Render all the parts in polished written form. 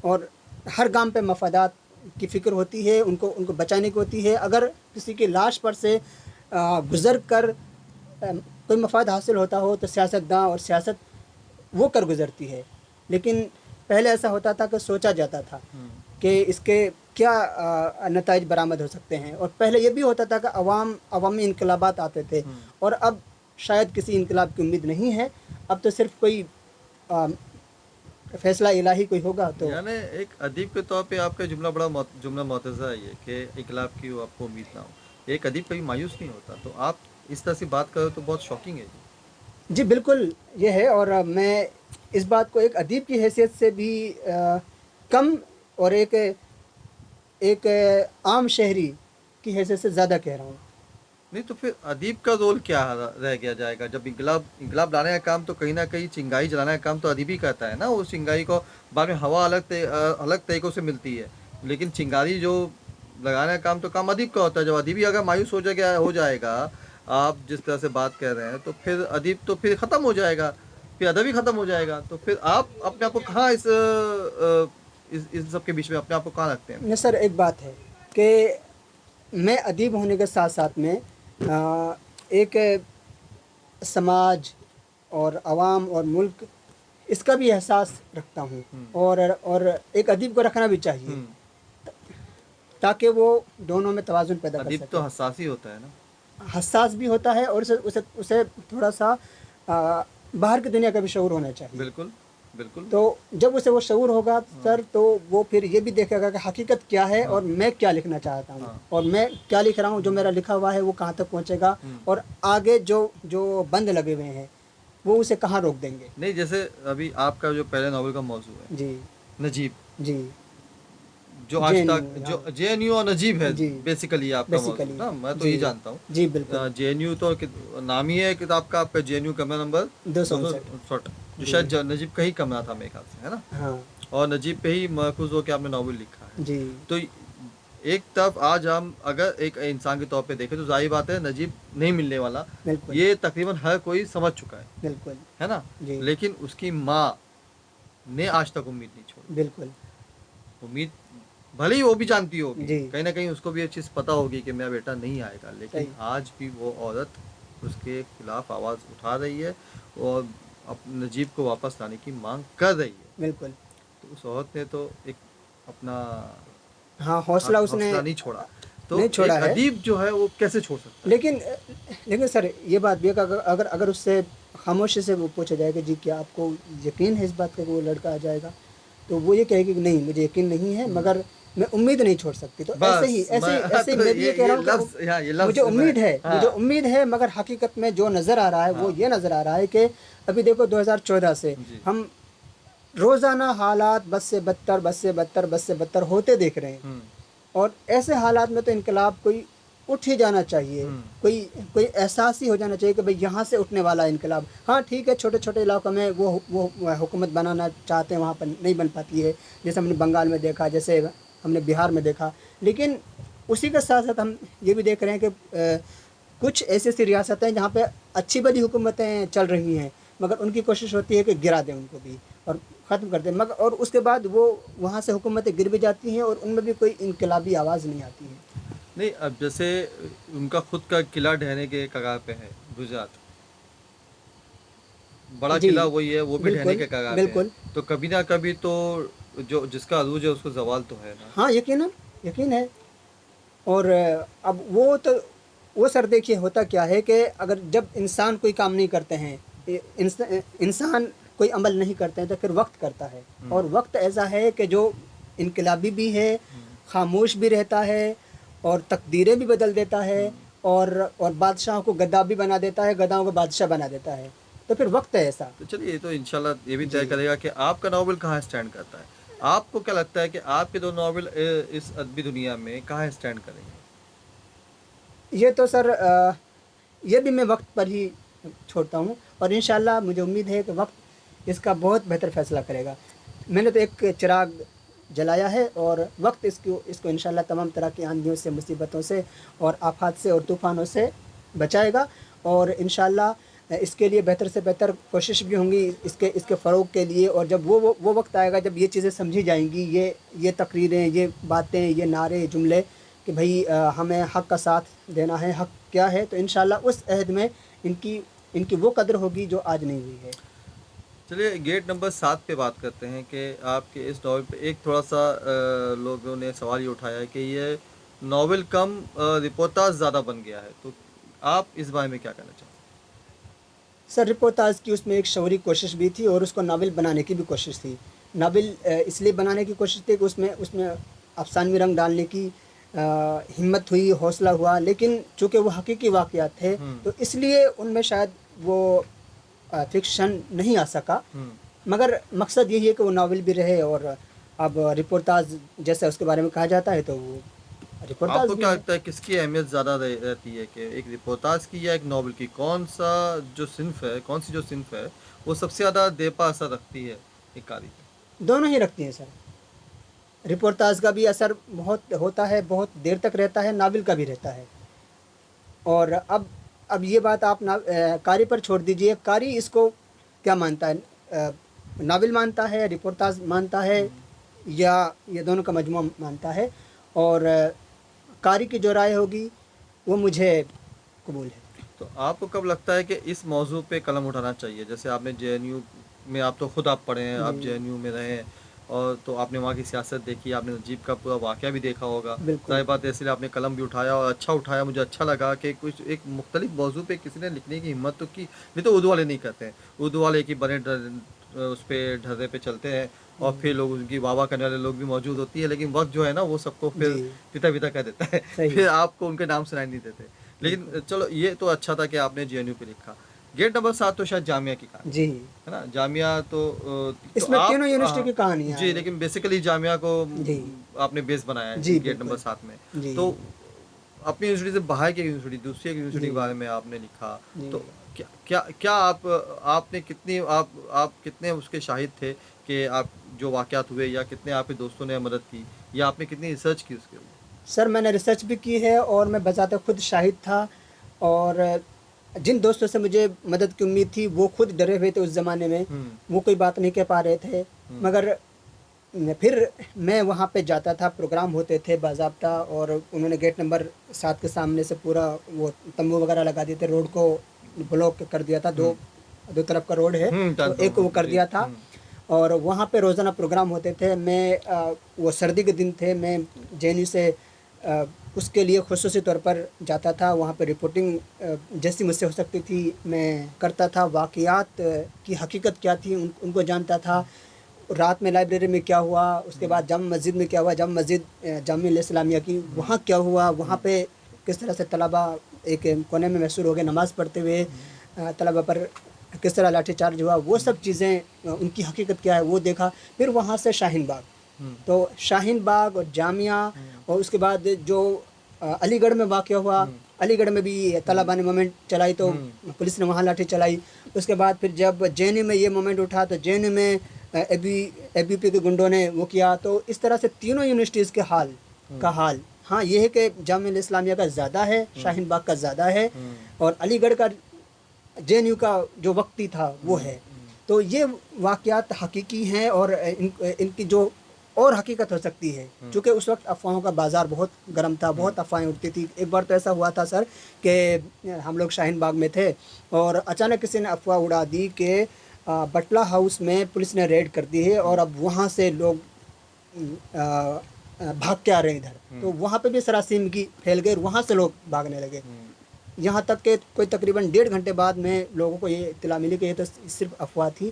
اور ہر گام پہ مفادات کی فکر ہوتی ہے، ان کو بچانے کی ہوتی ہے. اگر کسی کی لاش پر سے گزر کر کوئی مفاد حاصل ہوتا ہو تو سیاست داں اور سیاست وہ کر گزرتی ہے. لیکن پہلے ایسا ہوتا تھا کہ سوچا جاتا تھا کہ اس کے کیا نتائج برآمد ہو سکتے ہیں. اور پہلے یہ بھی ہوتا تھا کہ عوامی انقلابات آتے تھے، اور اب شاید کسی انقلاب کی امید نہیں ہے. اب تو صرف کوئی فیصلہ الہی کوئی ہوگا تو. یعنی ایک ادیب کے طور پہ آپ کا جملہ بڑا جملہ معتزہ ہے یہ کہ انقلاب کی آپ کو امید نہ ہو. ایک ادیب کبھی مایوس نہیں ہوتا، تو آپ اس طرح سے بات کرو تو بہت شاکنگ ہے جی. جی بالکل یہ ہے، اور میں اس بات کو ایک ادیب کی حیثیت سے بھی کم اور ایک عام شہری کی حیثیت سے زیادہ کہہ رہا ہوں. نہیں تو پھر ادیب کا رول کیا رہ گیا جائے گا جب انقلاب لانے کا کام تو کہیں نہ کہیں چنگائی جلانے کا کام تو ادیب ہی کرتا ہے نا. اس چنگائی کو بعد میں ہوا الگ طریقوں سے ملتی ہے، لیکن چنگاری جو لگانے کا کام ادیب کا ہوتا ہے. جب ادیب ہی اگر مایوس ہو جائے گا آپ جس طرح سے بات کر رہے ہیں، تو پھر ادیب تو پھر ختم ہو جائے گا، پھر ادب ہی ختم ہو جائے گا. تو پھر آپ اپنے آپ کو کہاں اس سب کے بیچ میں اپنے آپ کو کہاں رکھتے ہیں؟ نہیں سر، ایک بات ہے کہ میں ادیب ہونے کے ساتھ ساتھ میں ایک سماج اور عوام اور ملک اس کا بھی احساس رکھتا ہوں. اور ایک ادیب کو رکھنا بھی چاہیے تاکہ وہ دونوں میں توازن پیدا کر ادیب سکے. تو حساس ہی ہوتا ہے نا. حساس بھی ہوتا ہے، اور اسے تھوڑا سا باہر کی دنیا کا بھی شعور ہونا چاہیے. بالکل بالکل. تو جب اسے وہ شعور ہوگا سر، تو وہ پھر یہ بھی دیکھے گا کہ حقیقت کیا ہے اور میں کیا لکھنا چاہتا ہوں، اور میں کیا لکھ رہا ہوں، جو میرا لکھا ہوا ہے وہ کہاں تک پہنچے گا، اور آگے جو بند لگے ہوئے ہیں وہ اسے کہاں روک دیں گے. نہیں جیسے ابھی آپ کا جو پہلے ناول کا موضوع ہے جی نجیب، جی جو آج تک جو جے این یو اور نجیب ہے جی بیسیکلی آپ کا موضوع نا. میں تو یہ جانتا ہوں جی بالکل. جے این یو تو نام ہی ہے کتاب کا آپ کا، جے این یو کمرہ نمبر 259، جو شاید نجیب کا ہی کمرہ تھا میرے خیال سے، ہے نا. ہاں اور نجیب پہ ہی مرکوز ہو کے آپ نے ناول لکھا ہے. جی تو ایک طرف آج ہم اگر ایک انسان کے طور پہ دیکھیں تو ظاہر بات ہے نجیب نہیں ملنے والا، بالکل یہ تقریباً ہر کوئی سمجھ چکا ہے، بالکل. ہے نا. جی لیکن اس کی ماں نے آج تک امید نہیں چھوڑی. بالکل. امید بھلے ہی وہ بھی جانتی ہوگی، جی کہیں نہ کہیں اس کو بھی یہ چیز پتہ ہوگی کہ میرا بیٹا نہیں آئے گا، لیکن صحیح. آج بھی وہ عورت اس کے خلاف آواز اٹھا رہی ہے اور نجیب کو واپس لانے کی مانگ کر رہی ہے. بالکل. تو اس عورت نے تو ایک اپنا ہاں حوصلہ اس نے نہیں چھوڑا. تو نہیں چھوڑا ایک ہے. ادیب جو ہے وہ کیسے چھوڑ سکتا ہے؟ لیکن سر یہ بات بھی ہے کہ اگر اس سے خاموشی سے وہ پوچھا جائے کہ جی کیا آپ کو یقین ہے اس بات کا کہ وہ لڑکا آ جائے گا، تو وہ یہ کہے گی کہ نہیں مجھے یقین نہیں ہے، مگر میں امید نہیں چھوڑ سکتی. تو ایسے ہی میں بھی یہ کہہ رہا ہوں کہ مجھے امید ہے مگر حقیقت میں جو نظر آ رہا ہے وہ یہ نظر آ رہا ہے کہ ابھی دیکھو 2014 سے ہم روزانہ حالات بس سے بدتر ہوتے دیکھ رہے ہیں. اور ایسے حالات میں تو انقلاب کوئی اٹھ ہی جانا چاہیے، کوئی احساس ہی ہو جانا چاہیے کہ بھئی یہاں سے اٹھنے والا انقلاب. ہاں ٹھیک ہے، چھوٹے چھوٹے علاقوں میں وہ حکومت بنانا چاہتے ہیں، وہاں پر نہیں بن پاتی ہے، جیسے ہم نے بنگال میں دیکھا، جیسے ہم نے بہار میں دیکھا. لیکن اسی کے ساتھ ساتھ ہم یہ بھی دیکھ رہے ہیں کہ کچھ ایسی ریاستیں ہیں جہاں پہ اچھی بڑی حکومتیں چل رہی ہیں، مگر ان کی کوشش ہوتی ہے کہ گرا دیں ان کو بھی اور ختم کر دیں، مگر اور اس کے بعد وہ وہاں سے حکومتیں گر بھی جاتی ہیں اور ان میں بھی کوئی انقلابی آواز نہیں آتی ہے. نہیں اب جیسے ان کا خود کا قلعہ ڈھہنے کے کگار پہ ہے گجرات، بڑا جی قلعہ وہی ہے، وہ بھی ڈھہنے کے کگار پہ ہے. بالکل. تو کبھی نہ کبھی تو جو جس کا عروج ہے اس کو زوال تو ہے نا. ہاں یقین ہے. اور اب وہ سر دیکھیے ہوتا کیا ہے کہ اگر جب انسان کوئی کام نہیں کرتے ہیں، انسان کوئی عمل نہیں کرتے ہیں، تو پھر وقت کرتا ہے. اور وقت ایسا ہے کہ جو انقلابی بھی ہے، خاموش بھی رہتا ہے، اور تقدیریں بھی بدل دیتا ہے، اور بادشاہوں کو گدا بھی بنا دیتا ہے، گداؤں کو بادشاہ بنا دیتا ہے. تو پھر وقت ہے ایسا. تو چلیے یہ تو انشاءاللہ یہ بھی طے کرے گا کہ آپ کا ناول کہاں اسٹینڈ کرتا ہے. آپ کو کیا لگتا ہے کہ آپ کے دو ناول اس ادبی دنیا میں کہاں اسٹینڈ کریں گے؟ یہ تو سر یہ بھی میں وقت پر ہی چھوڑتا ہوں، اور انشاءاللہ مجھے امید ہے کہ وقت اس کا بہت بہتر فیصلہ کرے گا. میں نے تو ایک چراغ جلایا ہے، اور وقت اس کو انشاءاللہ تمام طرح کی آندھیوں سے، مصیبتوں سے اور آفات سے اور طوفانوں سے بچائے گا. اور انشاءاللہ اس کے لیے بہتر سے بہتر کوشش بھی ہوں گی اس کے فروغ کے لیے. اور جب وہ وقت آئے گا جب یہ چیزیں سمجھی جائیں گی، یہ تقریریں، یہ باتیں، یہ نعرے جملے کہ بھئی ہمیں حق کا ساتھ دینا ہے، حق کیا ہے، تو انشاءاللہ اس عہد میں ان کی وہ قدر ہوگی جو آج نہیں ہوئی ہے. چلیے گیٹ نمبر 7 پہ بات کرتے ہیں کہ آپ کے اس ناول پہ ایک تھوڑا سا لوگوں نے سوال یہ اٹھایا ہے کہ یہ ناول کم رپورتاج زیادہ بن گیا ہے، تو آپ اس بارے میں کیا کہنا چاہیں گے؟ سر رپورتاج کی اس میں ایک شعوری کوشش بھی تھی اور اس کو ناول بنانے کی بھی کوشش تھی. ناول اس لیے بنانے کی کوشش تھی کہ اس میں افسانوی رنگ ڈالنے کی ہمت ہوئی، حوصلہ ہوا، لیکن چونکہ وہ حقیقی واقعات تھے تو اس لیے ان میں شاید وہ فکشن نہیں آ سکا. مگر مقصد یہی ہے کہ وہ ناول بھی رہے اور اب رپورتاج جیسا اس کے بارے میں کہا جاتا ہے تو وہ آپ رپورتاج کو بھی کیا ہے. لگتا ہے کس کی اہمیت زیادہ رہتی ہے کہ ایک رپورتاج کی یا ایک ناول کی؟ کون سی جو صنف ہے وہ سب سے زیادہ دیپا اثر رکھتی ہے ایک قاری پہ؟ دونوں ہی رکھتی ہیں سر. رپورتاج کا بھی اثر بہت ہوتا ہے، بہت دیر تک رہتا ہے، ناول کا بھی رہتا ہے. اور اب یہ بات آپ قاری پر چھوڑ دیجئے، قاری اس کو کیا مانتا ہے، ناول مانتا ہے، رپورتاج مانتا ہے، یا یہ دونوں کا مجموعہ مانتا ہے. اور قاری کی جو رائے ہوگی وہ مجھے قبول ہے. تو آپ کو کب لگتا ہے کہ اس موضوع پہ قلم اٹھانا چاہیے؟ جیسے آپ نے جے این یو میں، آپ تو خود آپ پڑھے ہیں، آپ جے این یو میں رہے ہیں، اور تو آپ نے وہاں کی سیاست دیکھی، آپ نے نجیب کا پورا واقعہ بھی دیکھا ہوگا. بالکل. ظاہر بات ہے اس لیے آپ نے قلم بھی اٹھایا اور اچھا اٹھایا. مجھے اچھا لگا کہ کچھ ایک مختلف موضوع پہ کسی نے لکھنے کی ہمت تو کی. نہیں تو اردو والے نہیں کرتے ہیں، اردو والے ایک ہی بنے اس پہ ڈھرے پہ چلتے ہیں اور پھر لوگ ان کی واہ واہ کرنے والے لوگ بھی موجود ہوتی ہے، لیکن وقت جو ہے نا وہ سب کو پھر جی پتا کہہ دیتا ہے. صحیح. پھر آپ کو ان کے نام سنائی نہیں دیتے. لیکن چلو یہ تو اچھا تھا کہ آپ نے جے این یو پہ لکھا. گیٹ نمبر 7 تو شاید جامعہ کی کہانی جی ہے نا. جامعہ تو اس میں تینوں یونیورسٹی کی کہانیاں جی، ہیں. لیکن بیسیکلی جامعہ کو جی آپ نے بیس بنایا ہے جی گیٹ نمبر بالکل. 7 میں. جی تو اپنی یونیورسٹی سے باہر کی یونیورسٹی، دوسری ایک یونیورسٹی جی کے بارے میں آپ نے لکھا. جی تو کیا آپ نے کتنی آپ کتنے اس کے شاہد تھے کہ آپ جو واقعات ہوئے، یا کتنے آپ کے دوستوں نے مدد کی، یا آپ نے کتنی ریسرچ کی اس کے لیے؟ سر میں نے ریسرچ بھی کی ہے اور میں بذات خود شاہد تھا. اور جن دوستوں سے مجھے مدد کی امید تھی وہ خود ڈرے ہوئے تھے اس زمانے میں، وہ کوئی بات نہیں کہہ پا رہے تھے. مگر پھر میں وہاں پہ جاتا تھا، پروگرام ہوتے تھے باضابطہ، اور انہوں نے گیٹ نمبر 7 کے سامنے سے پورا وہ تمبو وغیرہ لگا دیے تھے، روڈ کو بلاک کر دیا تھا. دو طرف کا روڈ ہے تو ایک وہ کر دیا تھا. اور وہاں پہ روزانہ پروگرام ہوتے تھے. میں وہ سردی کے دن تھے، میں جے این یو سے اس کے لیے خصوصی طور پر جاتا تھا. وہاں پہ رپورٹنگ جیسی مجھ سے ہو سکتی تھی میں کرتا تھا. واقعات کی حقیقت کیا تھی ان کو جانتا تھا. رات میں لائبریری میں کیا ہوا، اس کے بعد جامع مسجد میں کیا ہوا، جامع مسجد جامعہ اسلامیہ کی وہاں کیا ہوا، وہاں پہ کس طرح سے طلبہ ایک کونے میں محصور ہو گئے نماز پڑھتے ہوئے، طلبہ پر کس طرح لاٹھی چارج ہوا، وہ سب چیزیں ان کی حقیقت کیا ہے وہ دیکھا. پھر وہاں سے شاہین باغ، تو شاہین باغ اور جامعہ، اور اس کے بعد جو علی گڑھ میں واقع ہوا، علی گڑھ میں بھی طلبہ نے مومنٹ چلائی تو پولیس نے وہاں لاٹھی چلائی. اس کے بعد پھر جب جے این یو میں یہ مومنٹ اٹھا تو جے این یو میں اے بی پی کے گنڈوں نے وہ کیا. تو اس طرح سے تینوں یونیورسٹیز کے حال ہاں یہ ہے کہ جامعہ اسلامیہ کا زیادہ ہے، شاہین باغ کا زیادہ ہے، اور علی گڑھ کا جے این یو کا جو وقتی تھا وہ ہے. تو یہ واقعات حقیقی ہیں، اور ان کی جو اور حقیقت ہو سکتی ہے، چونکہ اس وقت افواہوں کا بازار بہت گرم تھا، بہت افواہیں اٹھتی تھی. ایک بار تو ایسا ہوا تھا سر کہ ہم لوگ شاہین باغ میں تھے اور اچانک کسی نے افواہ اڑا دی کہ بٹلہ ہاؤس میں پولیس نے ریڈ کر دی ہے اور اب وہاں سے لوگ بھاگ کے آ رہے ہیں ادھر. تو وہاں پہ بھی سراسیمگی کی پھیل گئی اور وہاں سے لوگ بھاگنے لگے. یہاں تک کہ کوئی تقریباً 1.5 گھنٹے بعد میں لوگوں کو یہ اطلاع ملی کہ یہ تو صرف افواہ تھی.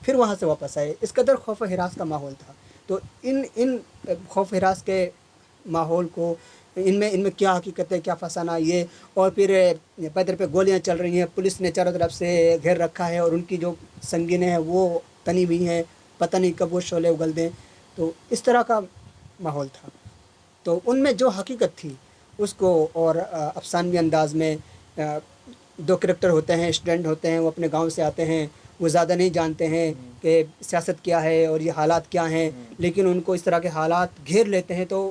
پھر وہاں سے واپس آئے. اس قدر خوف و ہراس کا ماحول تھا. تو ان خوف و ہراس کے ماحول کو، ان میں کیا حقیقت ہے، کیا فسانہ یہ، اور پھر پیدر پہ گولیاں چل رہی ہیں، پولیس نے چاروں طرف سے گھیر رکھا ہے اور ان کی جو سنگینیں ہیں وہ تنی ہوئی ہیں، پتہ نہیں کب وہ شعلے اگل دیں. تو اس طرح کا ماحول تھا. تو ان میں جو حقیقت تھی اس کو، اور افسانوی انداز میں 2 کریکٹر ہوتے ہیں، اسٹوڈنٹ ہوتے ہیں، وہ اپنے گاؤں سے آتے ہیں، وہ زیادہ نہیں جانتے ہیں کہ سیاست کیا ہے اور یہ حالات کیا ہیں، لیکن ان کو اس طرح کے حالات گھیر لیتے ہیں. تو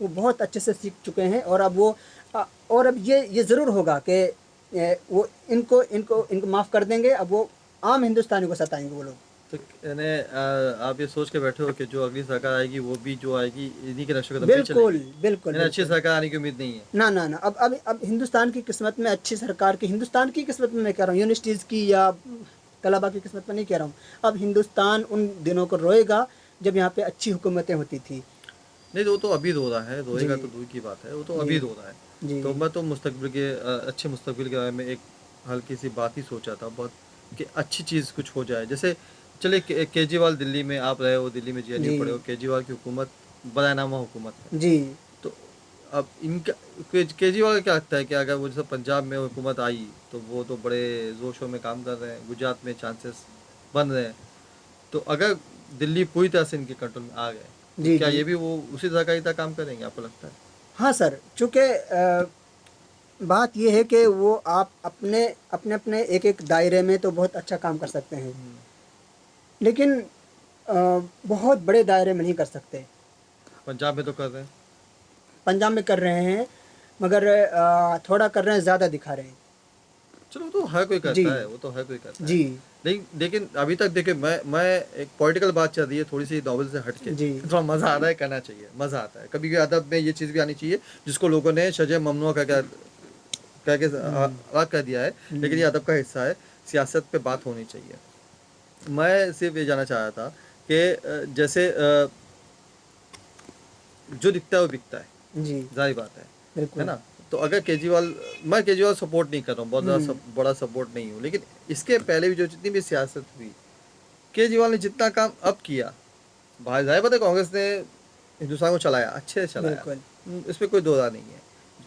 وہ بہت اچھے سے سیکھ چکے ہیں، اور اب وہ اور اب یہ ضرور ہوگا کہ وہ ان کو معاف کر دیں گے، اب وہ عام ہندوستانی کو ستائیں گے وہ لوگ۔ تو یعنی آپ یہ سوچ کے بیٹھے ہو کہ جو اگلی سرکار آئے گی وہ بھی جو آئے گی انہی کے نقش قدم پہ چلے بالکل گی، بالکل یعنی اچھی بالکل۔ سرکار آنے کی امید نہیں ہے؟ نہ نہ نہ، اب ہندوستان کی قسمت میں اچھی سرکار کی، ہندوستان کی قسمت میں کہہ رہا ہوں، یونیورسٹیز کی یا طلبا کی قسمت میں نہیں کہہ رہا ہوں، اب ہندوستان ان دنوں کو روئے گا جب یہاں پہ اچھی حکومتیں ہوتی تھی۔ نہیں، وہ تو ابھی رو رہا ہے، روئے جی گا تو دور کی بات ہے، وہ تو جی ابھی رو رہا ہے۔ جی تو میں تو مستقبل کے اچھے مستقبل کے بارے میں ایک ہلکی سی بات ہی سوچا تھا بہت، کہ اچھی چیز کچھ ہو جائے، جیسے چلے کیجریوال دلی میں آپ رہے ہو، دلی میں جی جی پڑے ہو، کیجریوال کی حکومت برائے نامہ حکومت ہے، جی تو اب ان کا کیجریوال کا کیا لگتا ہے کہ اگر وہ جیسے پنجاب میں حکومت آئی تو وہ تو بڑے زور شور میں کام کر رہے ہیں، گجرات میں چانسز بن رہے ہیں، تو اگر دلی پوری طرح سے ان کے کنٹرول میں آ گئے تو جی کیا جی یہ بھی وہ اسی طرح کا ہی کام کریں گے، آپ کو لگتا ہے؟ ہاں سر، چونکہ بات یہ ہے کہ وہ آپ اپنے اپنے اپنے ایک ایک دائرے میں تو بہت اچھا کام کر سکتے ہیں، لیکن بہت بڑے دائرے میں نہیں کر سکتے۔ پنجاب میں تو کر رہے ہیں، پنجاب میں کر رہے ہیں، مگر تھوڑا کر رہے ہیں، زیادہ دکھا رہے ہیں۔ چلو وہ تو ہر کوئی جی کرتا ہے، وہ تو ہر کوئی کرتا ہے، جی لیکن ابھی تک دیکھیں میں ایک پولیٹیکل بات چل رہی ہے تھوڑی سی ناول سے ہٹ کے، جی تھوڑا مزہ آ رہا ہے، کرنا چاہیے، مزہ آتا ہے کبھی کبھی ادب میں، یہ چیز بھی آنی چاہیے جس کو لوگوں نے شجے ممنوع کہہ کے الگ کر دیا ہے، لیکن یہ ادب کا حصہ ہے، سیاست پہ بات ہونی چاہیے۔ میں صرف یہ جاننا چاہ رہا تھا کہ جیسے جو دکھتا ہے وہ بکتا ہے، جی ظاہر بات ہے بالکل۔ نا؟ تو اگر میں کیجریوال سپورٹ نہیں کر رہا ہوں، بہت زیادہ بڑا سپورٹ نہیں ہوں، لیکن اس کے پہلے بھی جو جتنی بھی سیاست ہوئی، کیجریوال نے جتنا کام اب کیا، بھائی ظاہر بات ہے کانگریس نے ہندوستان کو چلایا، اچھے سے چلایا، بالکل اس پہ کوئی دو رائے نہیں ہے،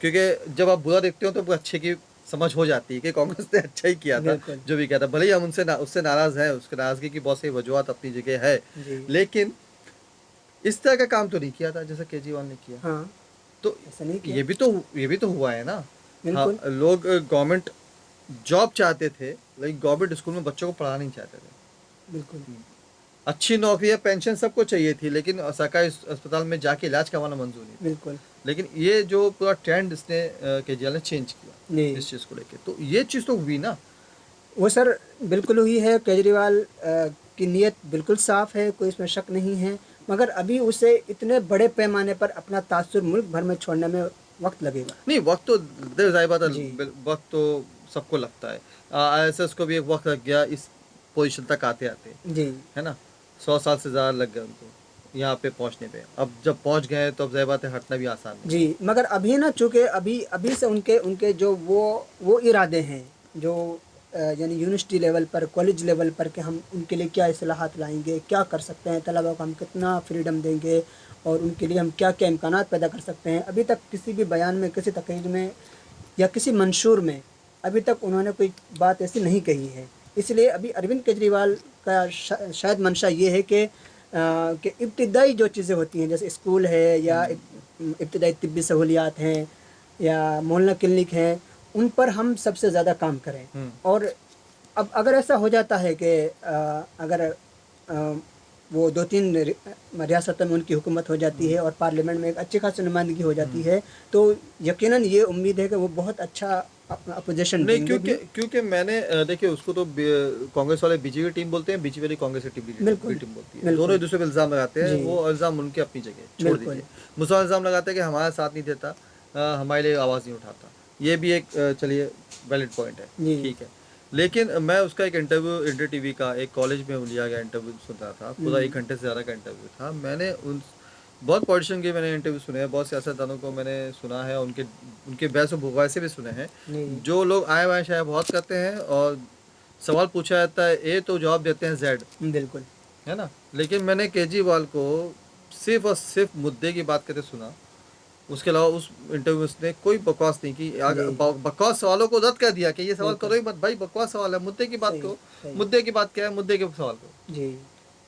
کیونکہ جب آپ برا دیکھتے ہو تو اچھے کی سمجھ ہو جاتی ہے کہ کانگریس نے اچھا ہی کیا تھا، بالکل جو بھی کیا تھا، بھلے ہی ہم اس سے ناراض ہیں، اس کے ناراضگی کی بہت سی وجوہات اپنی جگہ ہے، جی لیکن اس طرح کا کام تو نہیں کیا تھا جیسا کیجریوال نے کیا، ہاں، تو ایسا نہیں کیا، یہ بھی تو ہوا ہے نا۔ ہاں، بالکل لوگ گورنمنٹ جاب چاہتے تھے لیکن گورنمنٹ اسکول میں بچوں کو پڑھانا نہیں چاہتے تھے، بالکل اچھی نوکری یا پینشن سب کو چاہیے تھی، لیکن سرکاری اسپتال میں جا کے علاج کروانا منظور نہیں تھا، بالکل لیکن یہ جو پورا ٹرینڈ اس نے کیجریوال نے چینج کیا جی۔ اس چیز کو لے کے، تو یہ چیز تو ہوئی نا۔ وہ سر بالکل وہی ہے، کیجریوال کی نیت بالکل صاف ہے، کوئی اس میں شک نہیں ہے، مگر ابھی اسے اتنے بڑے پیمانے پر اپنا تاثر ملک بھر میں چھوڑنے میں وقت لگے گا۔ نہیں، وقت تو ظاہر بات جی ہے، وقت تو سب کو لگتا ہے، آئی ایس ایس کو بھی ایک وقت لگ گیا اس پوزیشن تک آتے آتے، جی ہے نا، 100 سال سے زیادہ لگ گئے ان کو یہاں پہ پہنچنے پہ، اب جب پہنچ گئے تو اب ظاہر بات ہے ہٹنا بھی آسان نہیں۔ جی، مگر ابھی نا، چونکہ ابھی سے ان کے جو وہ ارادے ہیں، جو یعنی یونیورسٹی لیول پر، کالج لیول پر، کہ ہم ان کے لیے کیا اصلاحات لائیں گے، کیا کر سکتے ہیں، طلبا کو ہم کتنا فریڈم دیں گے، اور ان کے لیے ہم کیا کیا امکانات پیدا کر سکتے ہیں، ابھی تک کسی بھی بیان میں، کسی تقریر میں یا کسی منشور میں ابھی تک انہوں نے کوئی بات ایسی نہیں کہی ہے۔ اس لیے ابھی اروند کیجریوال کا شاید منشا یہ ہے کہ ابتدائی جو چیزیں ہوتی ہیں، جیسے اسکول ہے یا ابتدائی طبی سہولیات ہیں یا محلہ کلینک ہیں، ان پر ہم سب سے زیادہ کام کریں، اور اب اگر ایسا ہو جاتا ہے کہ اگر وہ 2-3 ریاستوں میں ان کی حکومت ہو جاتی ہے اور پارلیمنٹ میں ایک اچھی خاصی نمائندگی ہو جاتی ہے، تو یقیناً یہ امید ہے کہ وہ بہت اچھا اپوزیشن نہیں، دیں گے بھی۔ کیونکہ میں نے دیکھیے اس کو تو کانگریس والے بی جے پی ٹیم بولتے ہیں، بی جے پی والی کانگریس کی بالکل ٹیم بولتی ہے، دونوں بالکل ایک دوسرے پہ الزام لگاتے ہیں، جی وہ الزام ان کے اپنی جگہ چھوڑ بالکل دیجیے، مسلمان الزام لگاتے ہیں کہ ہمارا ساتھ نہیں دیتا، ہمارے لیے آواز نہیں اٹھاتا، یہ بھی ایک چلیے ویلڈ پوائنٹ ہے، جی ٹھیک ہے، لیکن میں اس کا ایک انٹرویو انڈیا ٹی وی کا ایک کالج میں لیا گیا انٹرویو سن رہا تھا، پورا 1 گھنٹے سے زیادہ کا انٹرویو تھا، میں نے بہت پولیٹیشین کے میں نے انٹرویو سنے ہیں، بہت سیاستدانوں کو میں نے سنا ہے، ان کے بحث و مباحثے بھی سنے ہیں، جی جو لوگ آئے وائے شاید بہت کرتے ہیں اور سوال پوچھا جاتا ہے اے تو جواب دیتے ہیں زیڈ، بالکل ہے نا، لیکن میں نے کیجریوال کو صرف اور صرف مدعے کی بات کرتے سنا، اس کے علاوہ اس انٹرویو اس نے کوئی بکواس نہیں کی، جی بکواس سوالوں کو رد کر دیا کہ یہ سوال بالکل کرو ہی مت بھائی، بکواس سوال ہے، مدعے کی بات صحیح کرو، صحیح مدعے کی بات کیا ہے، مدعے کے سوال کرو، جی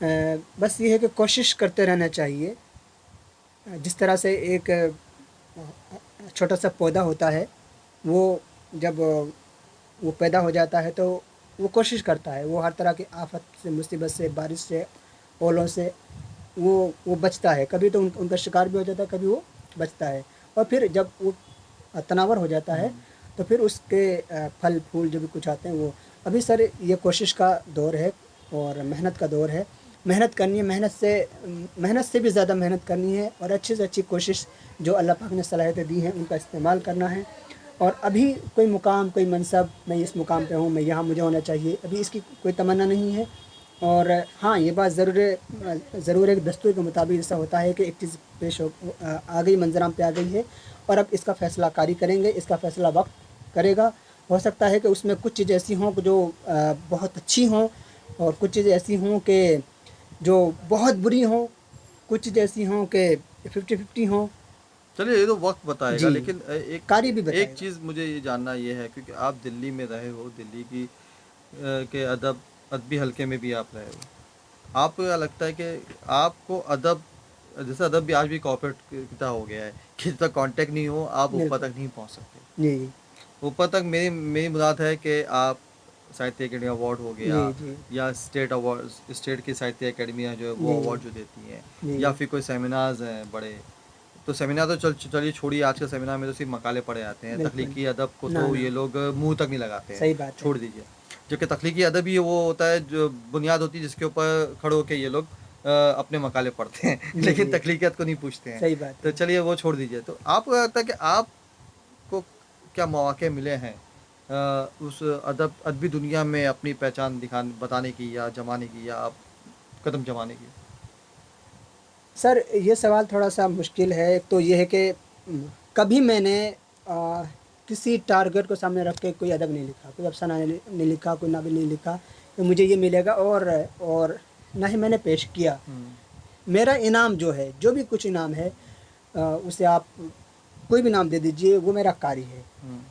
بس یہ ہے کہ کوشش کرتے رہنا چاہیے. جس طرح سے ایک چھوٹا سا پودا ہوتا ہے، وہ جب وہ پیدا ہو جاتا ہے تو وہ کوشش کرتا ہے، وہ ہر طرح کی آفت سے، مصیبت سے، بارش سے، اولوں سے وہ بچتا ہے. کبھی تو ان کا شکار بھی ہو جاتا ہے، کبھی وہ بچتا ہے. اور پھر جب وہ تناور ہو جاتا ہے تو پھر اس کے پھل پھول جو بھی کچھ آتے ہیں وہ. ابھی سر یہ کوشش کا دور ہے اور محنت کا دور ہے. محنت کرنی ہے، محنت سے بھی زیادہ محنت کرنی ہے، اور اچھی سے اچھی کوشش جو اللہ پاک نے صلاحیتیں دی ہیں ان کا استعمال کرنا ہے. اور ابھی کوئی مقام، کوئی منصب، میں اس مقام پہ ہوں، میں یہاں مجھے ہونا چاہیے، ابھی اس کی کوئی تمنا نہیں ہے. اور ہاں یہ بات ضرور ایک دستور کے مطابق ایسا ہوتا ہے کہ ایک چیز پیش آ گئی، منظرام پہ آ گئی ہے، اور اب اس کا فیصلہ کاری کریں گے، اس کا فیصلہ وقت کرے گا. ہو سکتا ہے کہ اس میں کچھ چیزیں ایسی ہوں جو بہت اچھی ہوں، اور کچھ چیزیں ایسی ہوں کہ جو بہت بری ہوں، کچھ چیزیں ایسی ہوں کہ 50-50 ہوں. چلیے یہ تو وقت بتائے گا، جی، لیکن قاری بھی ایک بتائے گا. چیز مجھے یہ جاننا یہ ہے، کیونکہ آپ دلی میں رہے ہو، دلی کی کے ادبی حلقے میں بھی آپ رہے ہو، آپ کو کیا لگتا ہے کہ آپ کو ادب، جیسے ادب بھی آج بھی کارپوریٹ کتا ہو گیا ہے کہ جب تک کانٹیکٹ نہیں ہو آپ اوپر بالکل. تک نہیں پہنچ سکتے. جی اوپر تک میری مراد ہے کہ آپ ساہتیہ اکیڈمی ایوارڈ ہو گیا، جی جی یا اسٹیٹ ایوارڈ، اسٹیٹ کی ساہتیہ اکیڈمیاں جو ہے وہ جی ایوارڈ جو دیتی ہیں، جی یا پھر کوئی سیمینارز ہیں بڑے. تو سیمینار تو چلیے چھوڑیے، آج کے سیمینار میں تو صرف مقالے پڑھے جاتے ہیں، بالکل. تخلیقی ادب کو نہ تو نہ یہ لوگ منہ تک نہیں لگاتے ہیں، صحیح بات ہے. چھوڑ دیجیے. جو کہ تخلیقی ادب ہی وہ ہوتا ہے جو بنیاد ہوتی ہے جس کے اوپر کھڑے ہو کے یہ لوگ اپنے مقالے پڑھتے ہیں، جی لیکن جی تخلیقیت کو نہیں پوچھتے ہیں. صحیح بات تو ہے. چلیے وہ چھوڑ دیجیے. تو آپ کو لگتا ہے کہ آپ کو کیا مواقع ملے ہیں اس ادبی دنیا میں اپنی پہچان بتانے کی، یا جمانے کی، یا آپ قدم جمانے کی؟ سر یہ سوال تھوڑا سا مشکل ہے. ایک تو یہ ہے کہ کبھی میں نے کسی ٹارگیٹ کو سامنے رکھ کے کوئی ادب نہیں لکھا، کوئی افسانہ نہیں لکھا، کوئی ناول نہیں لکھا کہ مجھے یہ ملے گا، اور نہ ہی میں نے پیش کیا. میرا انعام جو ہے، جو بھی کچھ انعام ہے، اسے آپ کوئی بھی نام دے دیجئے، وہ میرا کاری ہے.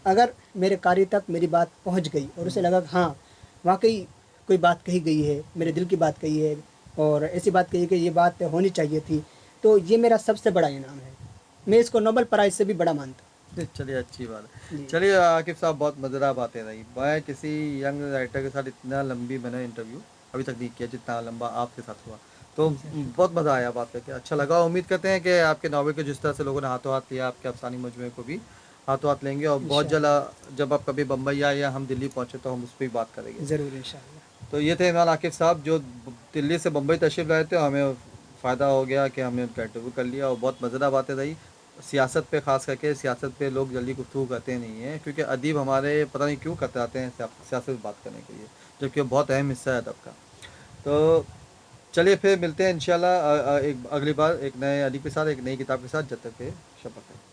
اگر میرے کاری تک میری بات پہنچ گئی اور اسے لگا کہ ہاں واقعی کوئی بات کہی گئی ہے، میرے دل کی بات کہی ہے، اور ایسی بات کہی کہ یہ بات ہونی چاہیے تھی، تو یہ میرا سب سے بڑا انعام ہے. میں اس کو نوبل پرائز سے بھی بڑا مانتا چلیے اچھی بات ہے. ہوں. جی چلیے عاقب صاحب، بہت مزیدار باتیں رہی. میں کسی ینگ رائٹر کے ساتھ اتنا لمبی میں نے انٹرویو ابھی تک نہیں کیا جتنا لمبا آپ کے ساتھ ہوا. تو جی سر. بہت مزہ آیا بات کر کے، اچھا لگا. امید کرتے ہیں کہ آپ کے ناول کو جس طرح سے لوگوں نے ہاتھوں ہاتھ لیا، آپ کے افسانی مجموعے کو بھی ہاتھوں ہاتھ لیں گے. اور بہت جلد جب آپ کبھی بمبئی آئے یا ہم دلی پہنچے تو ہم اس پہ بھی بات کریں گے. ضرور انشاءاللہ. تو یہ تھے عمران عاقب صاحب جو دلی سے بمبئی تشریف لائے تھے. ہمیں فائدہ ہو گیا کہ ہم نے ان کا انٹرویو کر لیا، اور بہت مزیدار باتیں رہی. سیاست پہ خاص کر کے، سیاست پہ لوگ جلدی گفتگو کرتے نہیں ہیں، کیونکہ ادیب ہمارے پتہ نہیں کیوں کتراتے ہیں سیاست پہ بات کرنے کے لیے، جبکہ بہت اہم حصہ ہے ادب کا. تو چلیے پھر ملتے ہیں انشاءاللہ ایک اگلی بار ایک نئے ادیب کے ساتھ، ایک نئی کتاب کے ساتھ. جب تک کہ شب بخیر.